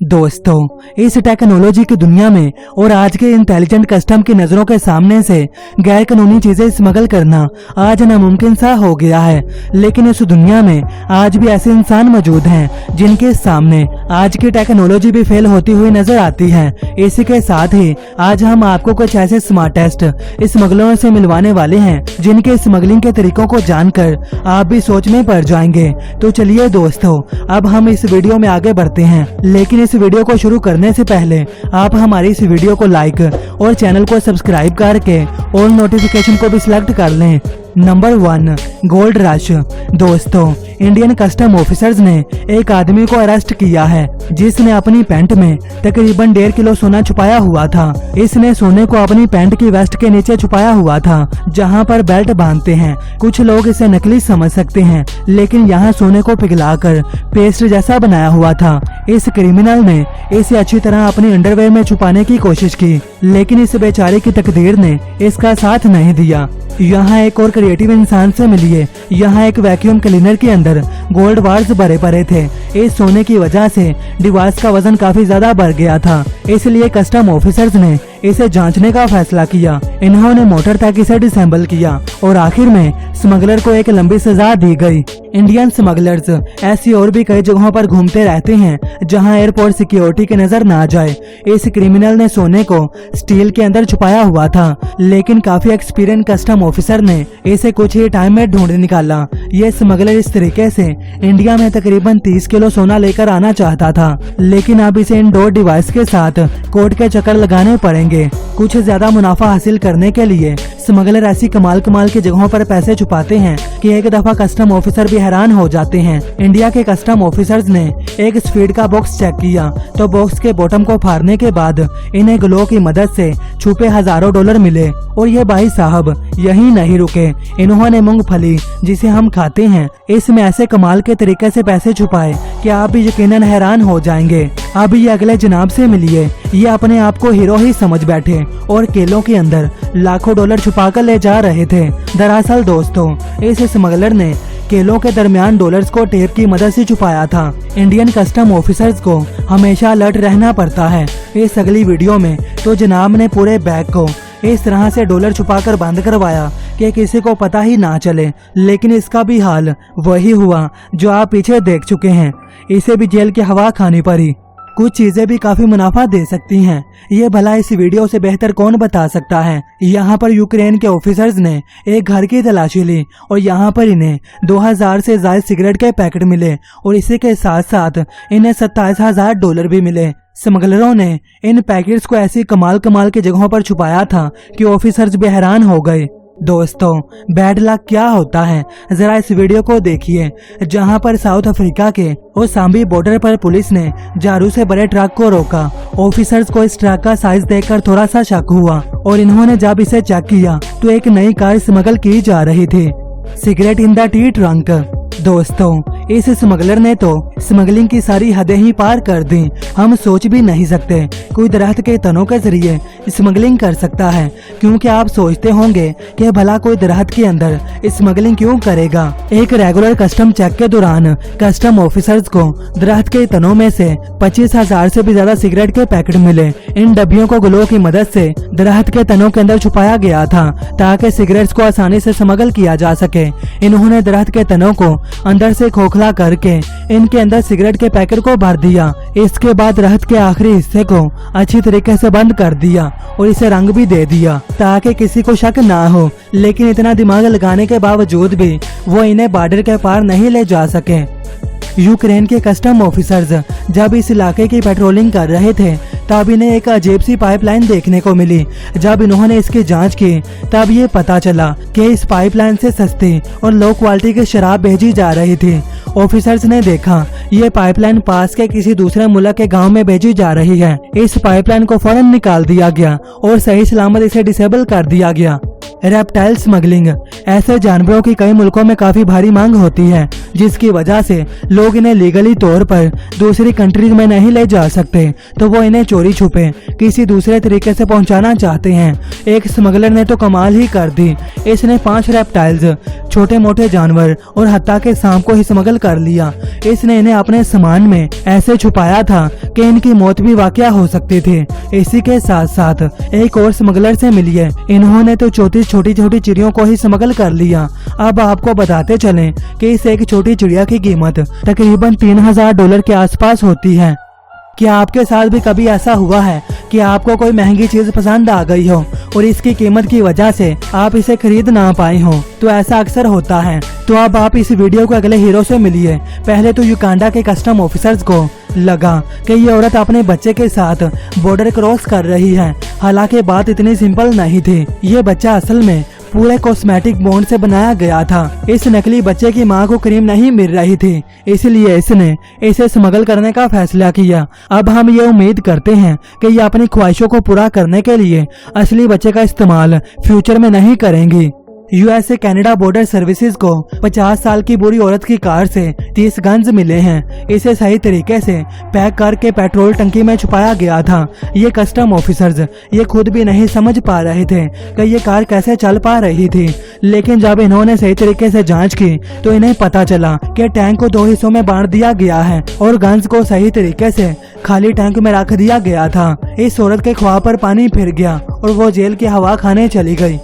दोस्तों, इस टेक्नोलॉजी की दुनिया में और आज के इंटेलिजेंट कस्टम की नजरों के सामने से गैर कानूनी चीजें स्मगल करना आज नामुमकिन सा हो गया है। लेकिन इस दुनिया में आज भी ऐसे इंसान मौजूद हैं जिनके सामने आज की टेक्नोलॉजी भी फेल होती हुई नजर आती है। इसी के साथ ही आज हम आपको कुछ ऐसे स्मार्टेस्ट स्मगलरों से मिलवाने वाले हैं जिनके स्मगलिंग के तरीकों को जानकर आप भी सोच में पड़ जाएंगे। तो चलिए दोस्तों, अब हम इस वीडियो में आगे बढ़ते हैं। लेकिन इस वीडियो को शुरू करने से पहले आप हमारी इस वीडियो को लाइक और चैनल को सब्सक्राइब करके और नोटिफिकेशन को भी सिलेक्ट कर लें। Number 1, gold rush. दोस्तों, इंडियन कस्टम ऑफिसर्स ने एक आदमी को अरेस्ट किया है जिसने अपनी पैंट में तकरीबन 1.5 किलो सोना छुपाया हुआ था। इसने सोने को अपनी पैंट की वेस्ट के नीचे छुपाया हुआ था जहां पर बेल्ट बांधते हैं। कुछ लोग इसे नकली समझ सकते हैं, लेकिन यहाँ सोने को पिघलाकर पेस्ट जैसा बनाया हुआ था। इस क्रिमिनल ने इसे अच्छी तरह अपनी अंडरवेयर में छुपाने की कोशिश की, लेकिन इस बेचारे की तकदीर ने इसका साथ नहीं दिया। यहाँ एक और क्रिएटिव इंसान से मिलिए। यहाँ एक वैक्यूम क्लीनर के अंदर गोल्ड बार्स भरे पड़े थे। इस सोने की वजह से डिवाइस का वजन काफी ज्यादा बढ़ गया था, इसलिए कस्टम ऑफिसर्स ने इसे जांचने का फैसला किया। इन्होंने मोटर तक इसे डिसेंबल किया और आखिर में स्मगलर को एक लंबी सजा दी गई। इंडियन स्मगलर्स ऐसी और भी कई जगहों पर घूमते रहते हैं जहां एयरपोर्ट सिक्योरिटी की नजर ना जाए। इस क्रिमिनल ने सोने को स्टील के अंदर छुपाया हुआ था, लेकिन काफी एक्सपीरियंस कस्टम ऑफिसर ने इसे कुछ ही टाइम में ढूंढ निकाला। ये स्मगलर इस तरीके से इंडिया में तकरीबन 30 किलो सोना लेकर आना चाहता था, लेकिन अब इसे इंडोर डिवाइस के साथ कोर्ट के चक्कर लगाने पड़ेंगे। कुछ ज्यादा मुनाफा हासिल करने के लिए स्मगलर ऐसी कमाल की जगहों पर पैसे छुपाते हैं कि एक दफा कस्टम ऑफिसर भी हैरान हो जाते हैं। इंडिया के कस्टम ऑफिसर्स ने एक स्पीड का बॉक्स चेक किया तो बॉक्स के बॉटम को फाड़ने के बाद इन्हें ग्लो की मदद से छुपे हजारों डॉलर मिले। और ये भाई साहब यही नहीं रुके, इन्होंने मूंगफली जिसे हम खाते हैं इसमें ऐसे कमाल के तरीके से पैसे छुपाए कि आप भी यकीनन हैरान हो जाएंगे। अब ये अगले जनाब से मिलिए। ये अपने आप को हीरो ही समझ बैठे और केलों के अंदर लाखों डॉलर छुपा कर ले जा रहे थे। दरअसल दोस्तों, इस स्मगलर ने केलों के दरमियान डॉलर्स को टेप की मदद से छुपाया था। इंडियन कस्टम ऑफिसर्स को हमेशा अलर्ट रहना पड़ता है। इस अगली वीडियो में तो जनाब ने पूरे बैग को इस तरह से डॉलर छुपाकर बंद करवाया कि किसी को पता ही ना चले, लेकिन इसका भी हाल वही हुआ जो आप पीछे देख चुके हैं। इसे भी जेल की हवा खानी पड़ी। कुछ चीजें भी काफी मुनाफा दे सकती हैं, ये भला इस वीडियो से बेहतर कौन बता सकता है। यहाँ पर यूक्रेन के ऑफिसर्स ने एक घर की तलाशी ली और यहाँ पर इन्हें 2000 से ज्यादा सिगरेट के पैकेट मिले और इसी के साथ साथ इन्हें 27,000 डॉलर भी मिले। स्मगलरों ने इन पैकेट्स को ऐसी कमाल की जगहों पर छुपाया था कि ऑफिसर्स भी हैरान हो गए। दोस्तों, बैड लक क्या होता है जरा इस वीडियो को देखिए, जहां पर साउथ अफ्रीका के ओसाम्बी बॉर्डर पर पुलिस ने झाड़ू से बड़े ट्रक को रोका। ऑफिसर्स को इस ट्रक का साइज देखकर थोड़ा सा शक हुआ और इन्होंने जब इसे चेक किया तो एक नई कार स्मगल की जा रही थी। Cigarette in the T trunk. दोस्तों, इस स्मगलर ने तो स्मगलिंग की सारी हदें ही पार कर दी। हम सोच भी नहीं सकते कोई दरख्त के तनों के जरिए स्मगलिंग कर सकता है, क्योंकि आप सोचते होंगे कि भला कोई दरख्त के अंदर स्मगलिंग क्यों करेगा। एक रेगुलर कस्टम चेक के दौरान कस्टम ऑफिसर्स को दरख्त के तनों में से 25,000 से भी ज्यादा सिगरेट के पैकेट मिले। इन डब्बियों को ग्लो की मदद से दरख्त के तनों के अंदर छुपाया गया था ताकि सिगरेट्स को आसानी से स्मगल किया जा सके। इन्होंने दरख्त के तनों को अंदर से खोखला करके इनके अंदर सिगरेट के पैकेट को भर दिया। इसके बाद दरख्त के आखिरी हिस्से को अच्छी तरीके से बंद कर दिया और इसे रंग भी दे दिया ताकि किसी को शक ना हो। लेकिन इतना दिमाग लगाने के बावजूद भी वो इन्हें बॉर्डर के पार नहीं ले जा सके। यूक्रेन के कस्टम ऑफिसर्स जब इस इलाके की पेट्रोलिंग कर रहे थे तब इन्हें एक अजीब सी पाइपलाइन देखने को मिली। जब इन्होंने इसकी जांच की तब ये पता चला कि इस पाइपलाइन से सस्ती और लो क्वालिटी की शराब भेजी जा रही थी। ऑफिसर्स ने देखा ये पाइपलाइन पास के किसी दूसरे मुल्क के गांव में भेजी जा रही है। इस पाइपलाइन को फौरन निकाल दिया गया और सही सलामत इसे डिसेबल कर दिया गया। Reptile smuggling. ऐसे जानवरों की कई मुल्कों में काफी भारी मांग होती है, जिसकी वजह से लोग इन्हें लीगली तौर पर दूसरी कंट्रीज में नहीं ले जा सकते, तो वो इन्हें चोरी छुपे किसी दूसरे तरीके से पहुंचाना चाहते हैं। एक स्मगलर ने तो कमाल ही कर दी। इसने 5 रेप्टाइल्स, छोटे मोटे जानवर और हत्ता के सांप को ही स्मगल कर लिया। इसने इन्हें अपने सामान में ऐसे छुपाया था कि इनकी मौत भी वाकया हो सकती थी। इसी के साथ साथ एक और स्मगलर से मिलिए, इन्होंने तो 34 छोटी छोटी चिड़ियों को ही स्मगल कर लिया। अब आपको बताते चलें कि इस एक छोटी चिड़िया की कीमत तकरीबन $3000 के आसपास होती है। क्या आपके साथ भी कभी ऐसा हुआ है कि आपको कोई महंगी चीज पसंद आ गई हो और इसकी कीमत की वजह से आप इसे खरीद ना पाए हो? तो ऐसा अक्सर होता है। तो अब आप इस वीडियो के अगले हीरो से मिलिए। पहले तो युगांडा के कस्टम ऑफिसर्स को लगा कि ये औरत अपने बच्चे के साथ बॉर्डर क्रॉस कर रही है। हालांकि बात इतनी सिंपल नहीं थी। ये बच्चा असल में पूरे कॉस्मेटिक बॉन्ड से बनाया गया था। इस नकली बच्चे की मां को क्रीम नहीं मिल रही थी, इसलिए इसने इसे स्मगल करने का फैसला किया। अब हम ये उम्मीद करते हैं कि ये अपनी ख्वाहिशों को पूरा करने के लिए असली बच्चे का इस्तेमाल फ्यूचर में नहीं करेंगी। यूएसए कनाडा बॉर्डर सर्विसेज को 50 साल की बुरी औरत की कार से 30 गन्स मिले हैं। इसे सही तरीके से पैक करके पेट्रोल टंकी में छुपाया गया था। ये कस्टम ऑफिसर्स ये खुद भी नहीं समझ पा रहे थे कि ये कार कैसे चल पा रही थी, लेकिन जब इन्होंने सही तरीके से जांच की तो इन्हें पता चला कि टैंक को 2 हिस्सों में बांट दिया गया है और गन्स को सही तरीके से खाली टैंक में रख दिया गया था। इस औरत के ख्वाब पर पानी फिर गया और वो जेल की हवा खाने चली गई।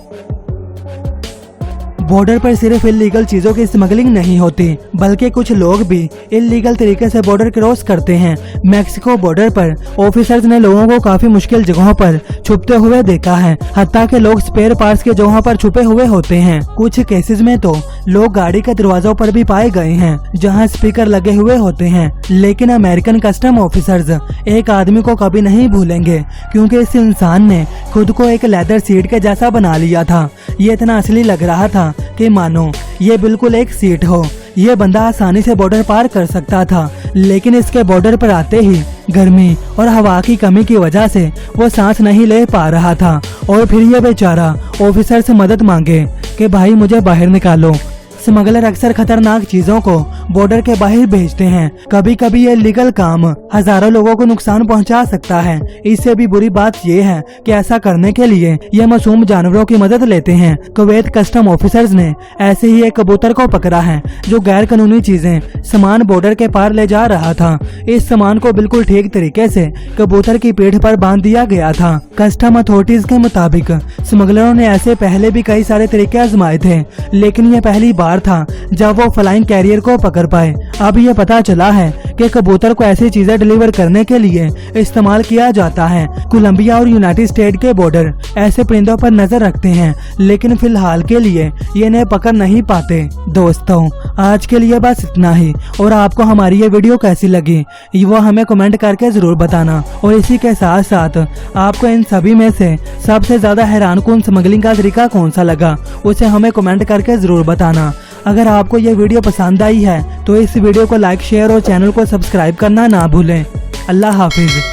बॉर्डर पर सिर्फ इलीगल चीजों की स्मगलिंग नहीं होती, बल्कि कुछ लोग भी इलीगल तरीके से बॉर्डर क्रॉस करते हैं। मैक्सिको बॉर्डर पर ऑफिसर्स ने लोगों को काफी मुश्किल जगहों पर छुपते हुए देखा है। हत्ता के लोग स्पेयर पार्ट्स की जगहों पर छुपे हुए होते हैं। कुछ केसेस में तो लोग गाड़ी के दरवाजों पर भी पाए गए हैं, जहां स्पीकर लगे हुए होते हैं। लेकिन अमेरिकन कस्टम ऑफिसर्स एक आदमी को कभी नहीं भूलेंगे, क्योंकि इस इंसान ने खुद को एक लेदर सीट के जैसा बना लिया था। ये इतना असली लग रहा था कि मानो ये बिल्कुल एक सीट हो। ये बंदा आसानी से बॉर्डर पार कर सकता था, लेकिन इसके बॉर्डर पर आते ही गर्मी और हवा की कमी की वजह से वो सांस नहीं ले पा रहा था। और फिर ये बेचारा ऑफिसर से मदद मांगे कि भाई मुझे बाहर निकालो। स्मगलर अक्सर खतरनाक चीजों को बॉर्डर के बाहर भेजते हैं। कभी कभी ये लीगल काम हजारों लोगों को नुकसान पहुंचा सकता है। इससे भी बुरी बात ये है कि ऐसा करने के लिए ये मासूम जानवरों की मदद लेते हैं। कुवैत कस्टम ऑफिसर्स ने ऐसे ही एक कबूतर को पकड़ा है जो गैर कानूनी चीजें सामान बॉर्डर के पार ले जा रहा था। इस सामान को बिल्कुल ठीक तरीके से कबूतर की पीठ पर बांध दिया गया था। कस्टम अथॉरिटीज के मुताबिक स्मगलरों ने ऐसे पहले भी कई सारे तरीके आजमाए थे, लेकिन ये पहली बार था जब वो फ्लाइंग कैरियर को पकड़ पाए। अब ये पता चला है कि कबूतर को ऐसी चीजें डिलीवर करने के लिए इस्तेमाल किया जाता है। कोलंबिया और यूनाइटेड स्टेट के बॉर्डर ऐसे परिंदों पर नजर रखते हैं, लेकिन फिलहाल के लिए ये इन्हें पकड़ नहीं पाते। दोस्तों, आज के लिए बस इतना ही। और आपको हमारी ये वीडियो कैसी लगी वो हमें कमेंट करके जरूर बताना। और इसी के साथ साथ आपको इन सभी में से सबसे ज्यादा हैरानकुन स्मगलिंग का तरीका कौन सा लगा उसे हमें कमेंट करके जरूर बताना। अगर आपको ये वीडियो पसंद आई है तो इस वीडियो को लाइक, शेयर और चैनल को सब्सक्राइब करना ना भूलें। अल्लाह हाफिज।